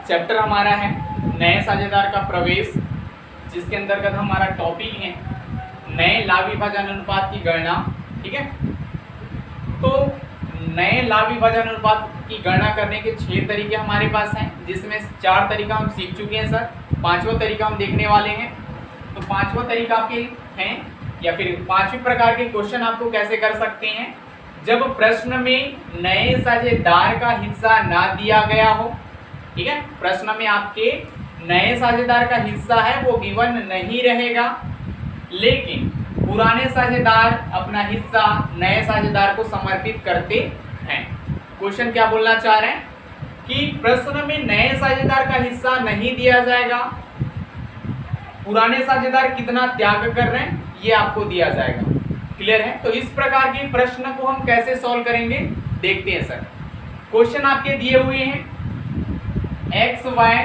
Chapter हमारा है नए साझेदार का प्रवेश, जिसके अंतर्गत हमारा टॉपिक है नए लाभ विभाजन अनुपात की गणना। ठीक है, तो नए लाभ विभाजन अनुपात की गणना करने के 6 तरीके हमारे पास हैं, जिसमें 4 तरीका हम सीख चुके हैं सर। 5वां तरीका हम देखने वाले हैं। तो 5वां तरीका आपके हैं या फिर 5वें प्रकार के क्वेश्चन आपको कैसे कर सकते हैं, जब प्रश्न में नए साझेदार का हिस्सा ना दिया गया हो। ठीक है, प्रश्न में आपके नए साझेदार का हिस्सा है वो गिवन नहीं रहेगा, लेकिन पुराने साझेदार अपना हिस्सा नए साझेदार को समर्पित करते हैं। क्वेश्चन क्या बोलना चाह रहे हैं कि प्रश्न में नए साझेदार का हिस्सा नहीं दिया जाएगा, पुराने साझेदार कितना त्याग कर रहे हैं ये आपको दिया जाएगा। क्लियर है? तो इस प्रकार के प्रश्न को हम कैसे सॉल्व करेंगे देखते हैं सर। क्वेश्चन आपके दिए हुए हैं, एक्स वाई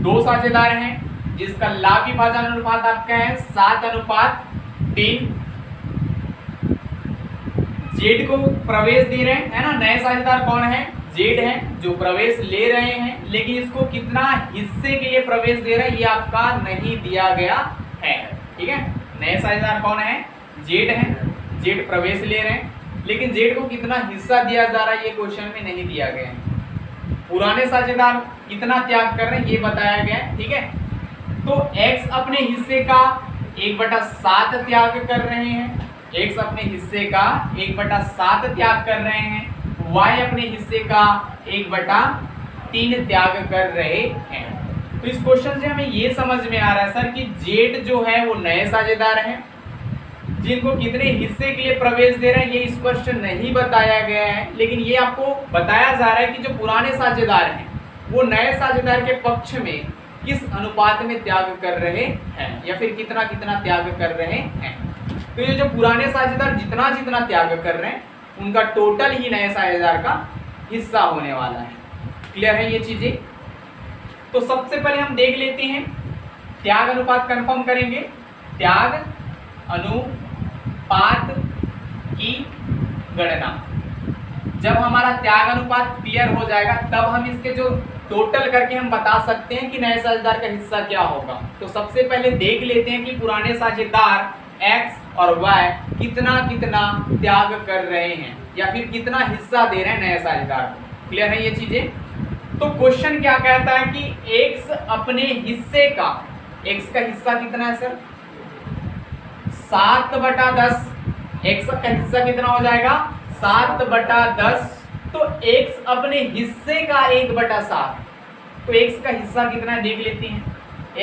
2 साझेदार हैं, जिसका लाभ विभाजन अनुपात आपका है 7:3। जेड को प्रवेश दे रहे हैं, है ना। नए साझेदार कौन है? जेड है, जो प्रवेश ले रहे हैं, लेकिन इसको कितना हिस्से के लिए प्रवेश दे रहे हैं ये आपका नहीं दिया गया है। ठीक है, नए साझेदार कौन है? जेड है, जेड प्रवेश ले रहे हैं, लेकिन जेड को कितना हिस्सा दिया जा रहा है ये क्वेश्चन में नहीं दिया गया है। पुराने साझेदार कितना त्याग कर रहे हैं ये बताया गया है। ठीक है, तो x अपने हिस्से का 1/7 त्याग कर रहे हैं, x अपने हिस्से का 1/7 त्याग कर रहे हैं, y अपने हिस्से का 1/3 त्याग कर रहे हैं। तो इस क्वेश्चन से हमें ये समझ में आ रहा है सर कि जेड जो है वो नए साझेदार हैं, जिनको कितने हिस्से के लिए प्रवेश दे रहे हैं ये स्पष्ट नहीं बताया गया है, लेकिन ये आपको बताया जा रहा है कि जो पुराने साझेदार हैं वो नए साझेदार के पक्ष में किस अनुपात में त्याग कर रहे हैं या फिर कितना कितना त्याग कर रहे हैं। तो ये जो पुराने साझेदार जितना जितना त्याग कर रहे हैं उनका टोटल ही नए साझेदार का हिस्सा होने वाला है। क्लियर है ये चीजें? तो सबसे पहले हम देख लेते हैं, त्याग अनुपात कंफर्म करेंगे। त्याग अनुपात की गणना, जब हमारा त्याग अनुपात क्लियर हो जाएगा तब हम इसके जो टोटल करके हम बता सकते हैं कि नए साझेदार का हिस्सा क्या होगा। तो सबसे पहले देख लेते हैं कि पुराने साझेदार x और y कितना कितना त्याग कर रहे हैं या फिर कितना हिस्सा दे रहे हैं नए साझेदार को। क्लियर है ये चीजें? तो क्वेश्चन क्या कहता है कि x अपने हिस्से का, x का हिस्सा कितना है सर? 7/10। x का हिस्सा कितना हो जाएगा? 7/10। तो x अपने हिस्से का 1/7। तो x का हिस्सा कितना है देख लेते हैं,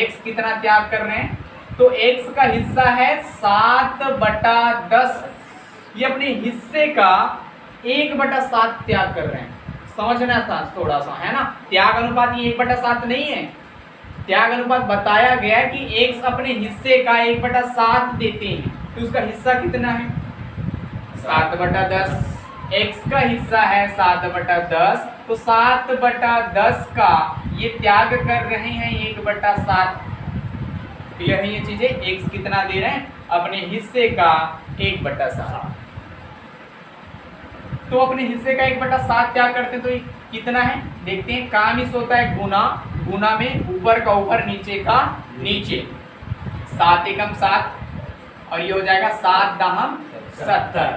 x कितना त्याग कर रहे हैं। तो x का हिस्सा है 7/10, ये अपने हिस्से का 1/7 त्याग कर रहे हैं। समझना था थोड़ा सा, है ना। त्याग अनुपात ये 1/7 नहीं है, त्याग अनुपात बताया गया है कि x अपने हिस्से का 1/7 देते हैं, तो उसका हिस्सा कितना है? 7/10। x का हिस्सा है 7/10, तो 7/10 का ये त्याग कर रहे हैं 1/7। क्लियर है ये चीजें? x कितना दे रहे हैं? अपने हिस्से का 1/7। तो अपने हिस्से का 1/7 त्याग करते हैं तो ये कितना है देखते हैं। काम इस होता है गुना, गुना में ऊपर का ऊपर नीचे का नीचे, 7 एकम 7 और ये हो जाएगा 7 दाहम 70।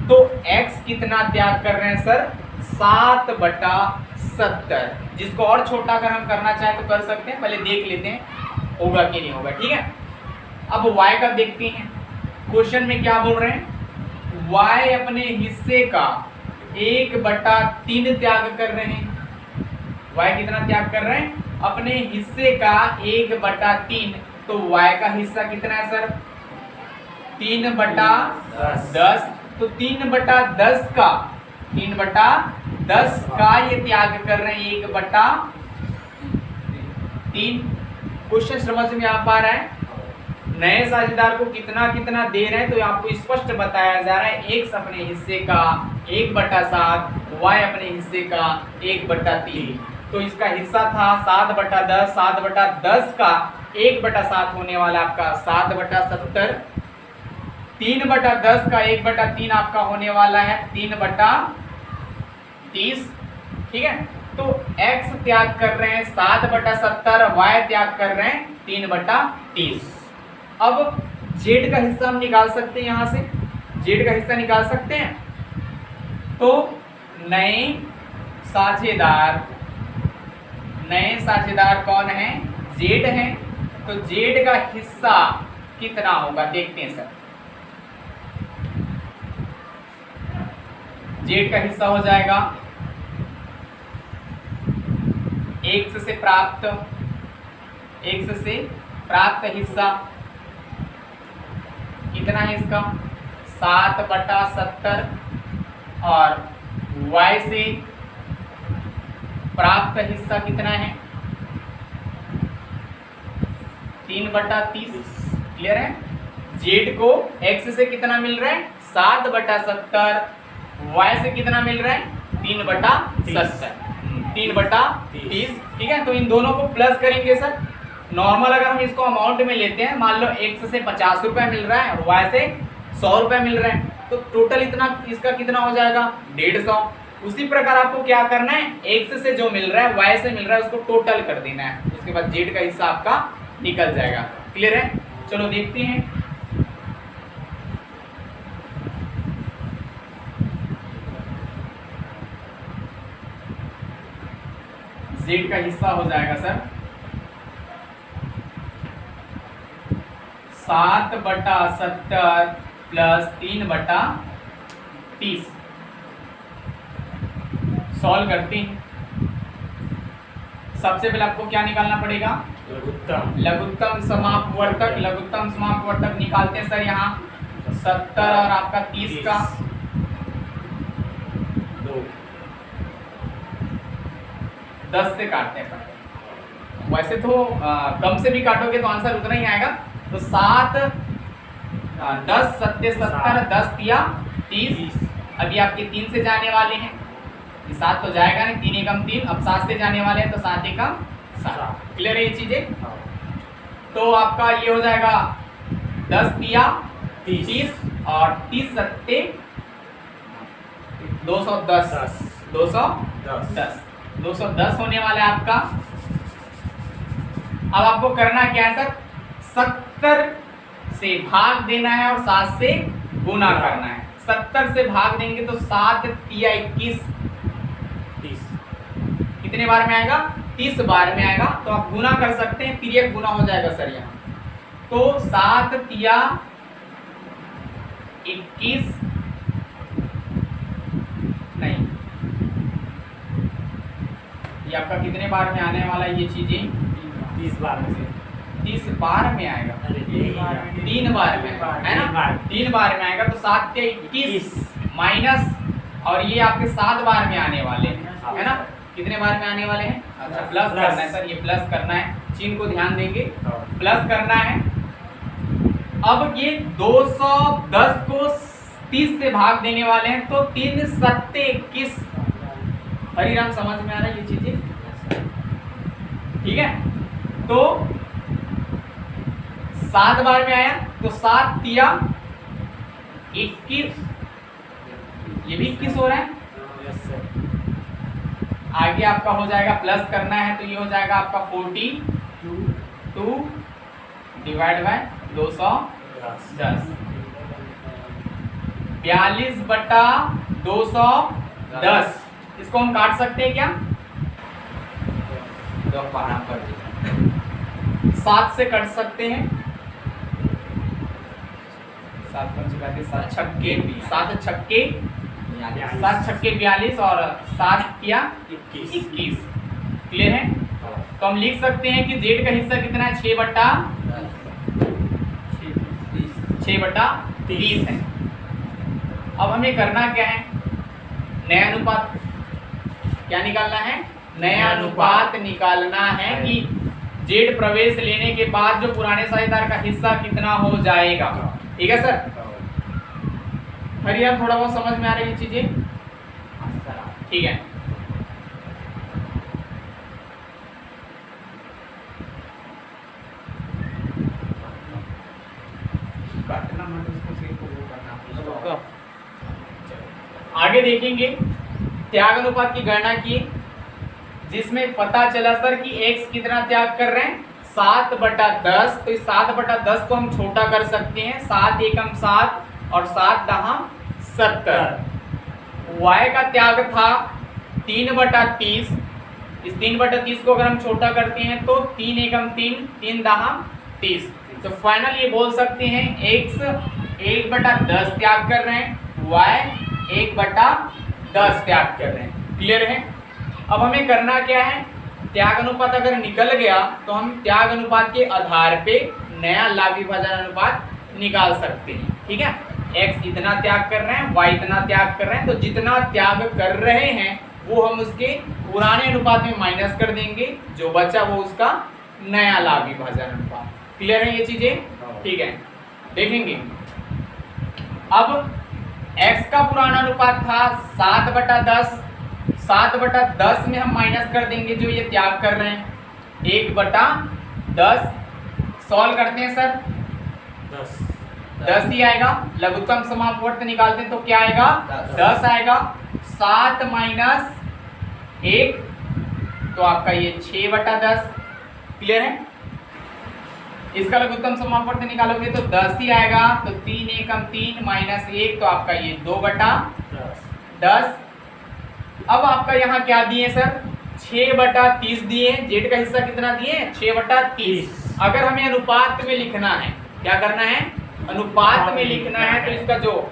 तो x कितना त्याग कर रहे हैं सर? 7/70। जिसको और छोटा अगर हम करना चाहें तो कर सकते हैं, पहले देख लेते हैं होगा कि नहीं होगा। ठीक है, अब y का देखते हैं। क्वेश्चन में क्या बोल रहे हैं? y अपने हिस्से का 1/3 त्याग कर रहे हैं। y कितना त्याग कर रहे हैं? अपने हिस्से का 1/3। तो y का हिस्सा कितना है सर? 3/10। तो 3/10 का 3/10 का ये त्याग कर रहे हैं 1/3। क्वेश्चन समझ में आ पा रहा है? नए साझेदार को कितना कितना दे रहे हैं तो आपको स्पष्ट बताया जा रहा है। x अपने हिस्से का 1/7, y अपने हिस्से का 1/3। तो इसका हिस्सा था 7/10, 7/10 का 1/7 होने वाला आपका 7/70। 3/10 का 1/3 आपका होने वाला है 3/30। ठीक है, तो x त्याग कर रहे हैं 7/70, y त्याग कर रहे हैं 3/30। अब z का हिस्सा हम निकाल सकते हैं, यहां से z का हिस्सा निकाल सकते हैं। तो नए साझेदार कौन है? z है। तो z का हिस्सा कितना होगा देखते हैं सर। z का हिस्सा हो जाएगा x से प्राप्त हिस्सा कितना है इसका 7/70, और y से प्राप्त हिस्सा कितना है 3/30। क्लियर है? z को x से कितना मिल रहा है 7/70, y से कितना मिल रहा है 3/70, 3/30। ठीक है, तो इन दोनों को प्लस करेंगे सर। नॉर्मल अगर हम इसको अमाउंट में लेते हैं, मान लो x से 50 रुपए मिल रहा है और y से 100 रुपए मिल रहा है, तो टोटल इतना इसका कितना हो जाएगा 150। उसी प्रकार आपको क्या करना है, x से जो मिल रहा है y से मिल रहा है उसको टोटल कर देना है, उसके बाद z का हिस्सा आपका निकल जाएगा। क्लियर है? चलो देखते हैं। z का हिस्सा हो जाएगा सर 7/70 प्लस 3/30। सॉल्व करते हैं। सबसे पहले आपको क्या निकालना पड़ेगा? लघुत्तम समापवर्तक निकालते हैं सर। यहाँ 70 और आपका 30 का 10 से काटते हैं। वैसे तो कम से भी काटोगे तो आंसर उतना ही आएगा। तो 7 10 7 70 10 तिया 30। अभी आपके 3 से जाने वाले हैं, 7 तो जाएगा नहीं, 3 एकम 3। अब 7 से जाने वाले हैं तो 7 एकम 7। क्लियर है ये चीजें? तो आपका ये हो जाएगा 10 तिया 30 और 30 सत्ते 210 होने वाला है आपका। अब आपको करना क्या है सर, 70 से भाग देना है और 7 से गुना करना है। 70 से भाग देंगे तो 7 तिया 21 30 कितने बार में आएगा 30 बार में आएगा। तो आप गुना कर सकते हैं, तिर्यक गुना हो जाएगा सर यहाँ। तो 7 तिया 21 नहीं, ये आपका कितने बार में आने वाला है ये चीजें 30 बार में से 30 बार में आएगा, 3 बार में है ना, 3 बार में आएगा। तो 7 के 21 माइनस, और ये आपके 7 बार में आने वाले हैं, है ना। कितने बार में आने वाले हैं? अच्छा प्लस करना है सर, ये प्लस करना है, चिन्ह को ध्यान देंगे, प्लस करना है। अब ये 210 को 30 से भाग देने वाले हैं, तो 3 सत्ते 21। हरिराम समझ में आ रहा है ये चीजें? ठीक है, तो 7 बार में आया तो 7 तिया 21, ये भी 21 हो रहा है। आगे आपका हो जाएगा प्लस करना है, तो ये हो जाएगा आपका 42 डिवाइड बाय 210 42/210। इसको हम काट सकते हैं क्या? तो आराम कर दीजिए, 7 से कट सकते हैं। 7 छक्के 42 और 7 किया 21। क्लियर है? तो हम लिख सकते हैं कि जेड का हिस्सा कितना है 6/30 है। अब हमें करना क्या है, नया अनुपात क्या निकालना है, नया अनुपात निकालना है कि जेड प्रवेश लेने के बाद जो पुराने साझेदार का हिस्सा कितना हो जाएगा। ठीक है सर? हरियाम थोड़ा बहुत समझ में आ रही है चीजें? ठीक है, आगे देखेंगे। त्याग अनुपात की गणना किए, जिसमें पता चला सर कि x कितना त्याग कर रहे हैं 7/10। तो इस 7/10 को हम छोटा कर सकते हैं, 7 एकम 7 और 7 दहाम 70। y का त्याग था 3/30। इस 3/30 को अगर हम छोटा करते हैं तो 3 एकम 3, 3 दहाम 30। तो फाइनल ये बोल सकते हैं x 1/10 त्याग कर रहे हैं, y 1/10 त्याग कर रहे हैं। क्लियर है? अब हमें करना क्या है, त्याग अनुपात अगर निकल गया तो हम त्याग अनुपात के आधार पे नया लाभ विभाजन अनुपात निकाल सकते हैं। ठीक है, x इतना त्याग कर रहे हैं, y इतना त्याग कर रहे हैं, तो जितना त्याग कर रहे हैं वो हम उसके पुराने अनुपात में माइनस कर देंगे, जो बचा वो उसका नया लाभ विभाजन अनुपात। क्लियर है ये चीजें? ठीक है, देखेंगे अब x का पुराना अनुपात था 7/10। 7/10 में हम माइनस कर देंगे जो ये त्याग कर रहे हैं 1/10। सॉल्व करते हैं सर, 10 ही आएगा। लघुत्तम समापवर्त निकालते हैं तो क्या आएगा 10 आएगा। 7 माइनस 1 तो आपका ये 6/10। क्लियर है? इसका लघुत्तम समापवर्त निकालोगे तो 10 ही आएगा। तो 3 एकम 3 माइनस 1 तो आपका ये 2/10। अब आपका यहाँ क्या दिए सर 6/30 दिए। जेड का हिस्सा कितना दिए 6/30। अगर हमें अनुपात में लिखना है, क्या करना है अनुपात में लिखना है, तो इसका जो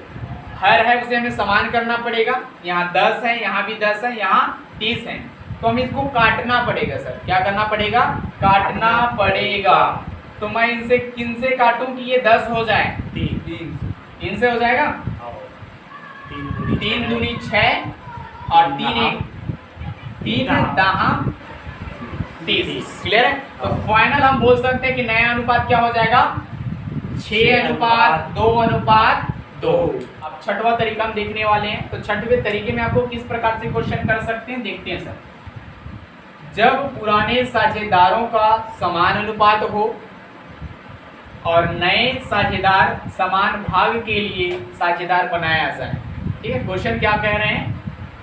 हर है उसे हमें समान करना पड़ेगा। यहाँ 10 है, यहाँ भी 10 है, यहाँ 30 है, तो हमें इसको काटना पड़ेगा सर। क्या करना पड़ेगा काटना पड़ेगा। तो मैं इनसे किन से काटूं कि ये 10 हो जाए 3 से हो जाएगा। 3 दूनी 6 और 3 दहाम 30। क्लियर है? तो फाइनल हम बोल सकते हैं कि नया अनुपात क्या हो जाएगा 6:2:2। अब छठवां तरीका हम देखने वाले हैं। तो छठवें तरीके में आपको किस प्रकार से क्वेश्चन कर सकते हैं देखते हैं सर। जब पुराने साझेदारों का समान अनुपात हो और नए साझेदार समान भाग के लिए साझेदार बनाया जाए। ठीक है, क्वेश्चन क्या कह रहे हैं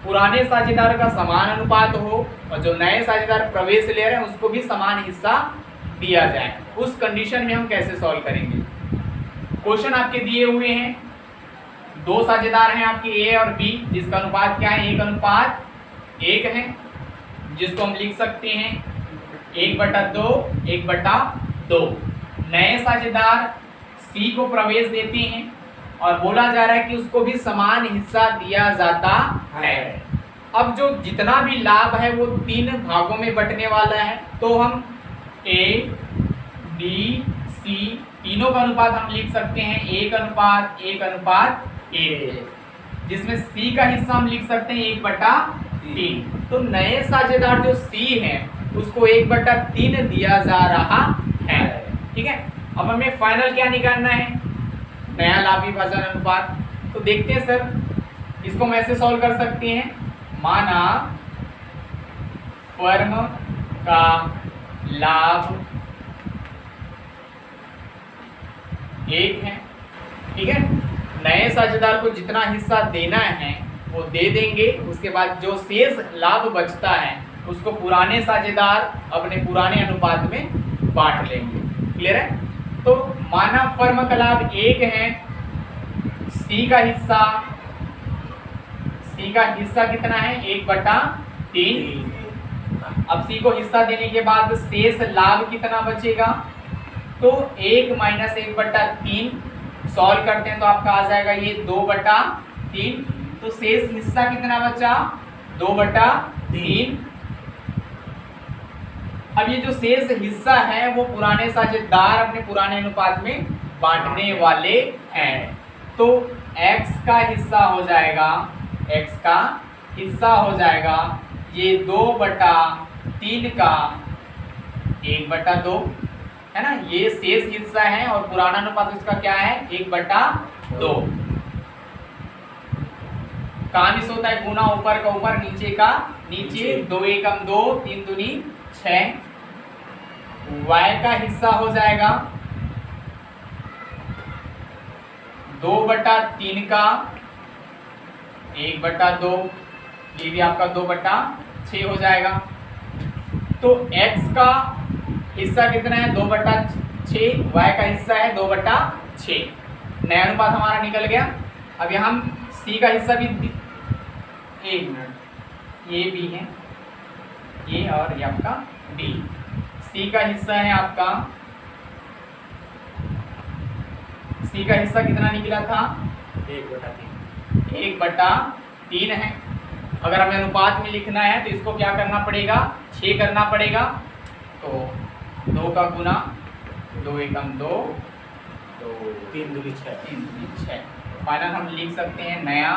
पुराने साझेदार का समान अनुपात हो और जो नए साझेदार प्रवेश ले रहे हैं उसको भी समान हिस्सा दिया जाए। उस कंडीशन में हम कैसे सॉल्व करेंगे। क्वेश्चन आपके दिए हुए हैं, 2 साझेदार हैं आपके ए और बी, जिसका अनुपात क्या है 1:1 है, जिसको हम लिख सकते हैं 1/2 1/2। नए साझेदार सी को प्रवेश देते हैं और बोला जा रहा है कि उसको भी समान हिस्सा दिया जाता है। अब जो जितना भी लाभ है वो 3 भागों में बंटने वाला है। तो हम ए बी सी तीनों का अनुपात हम लिख सकते हैं 1:1:1, जिसमें सी का हिस्सा हम लिख सकते हैं 1/3। तो नए साझेदार जो सी है उसको 1/3 दिया जा रहा है। ठीक है, अब हमें फाइनल क्या निकालना है नया लाभ विभाजन अनुपात। तो देखते हैं सर, इसको हम ऐसे सॉल्व कर सकते हैं। माना फर्म का लाभ 1 है। ठीक है, नए साझेदार को जितना हिस्सा देना है वो दे देंगे। उसके बाद जो शेष लाभ बचता है उसको पुराने साझेदार अपने पुराने अनुपात में बांट लेंगे। क्लियर है? तो माना फर्म का लाभ 1 है, सी का हिस्सा कितना है 1/3। अब सी को हिस्सा देने के बाद शेष लाभ कितना बचेगा तो 1 - 1/3। सॉल्व करते हैं तो आपका आ जाएगा ये 2/3। तो शेष हिस्सा कितना बचा 2/3। अब ये जो शेष हिस्सा है वो पुराने साझेदार अपने पुराने अनुपात में बांटने वाले हैं। तो x का हिस्सा हो जाएगा ये 2/3 का 1/2 है ना। ये शेष हिस्सा है और पुराना अनुपात इसका क्या है 1/2। कहाँ मिस होता है गुना, ऊपर का ऊपर नीचे का नीचे। 2 एकम 2 3 दूनी 6। y का हिस्सा हो जाएगा 2/3 का 1/2। ये भी आपका 2/6 हो जाएगा। तो x का हिस्सा कितना है 2/6, y का हिस्सा है 2/6। नया अनुपात हमारा निकल गया। अब यहाँ हम c का हिस्सा भी, एक मिनट, ये भी है ये और ये आपका d। c का हिस्सा है आपका, c का हिस्सा कितना निकला था 1/3 है। अगर हमें अनुपात में लिखना है तो इसको क्या करना पड़ेगा 6 करना पड़ेगा। तो 2 का गुना 2 एकम 2, 3 दूनी 6, 3 दूनी 6। फाइनल हम लिख सकते हैं नया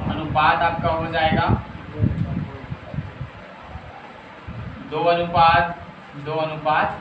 अनुपात आपका हो जाएगा 2:2:6।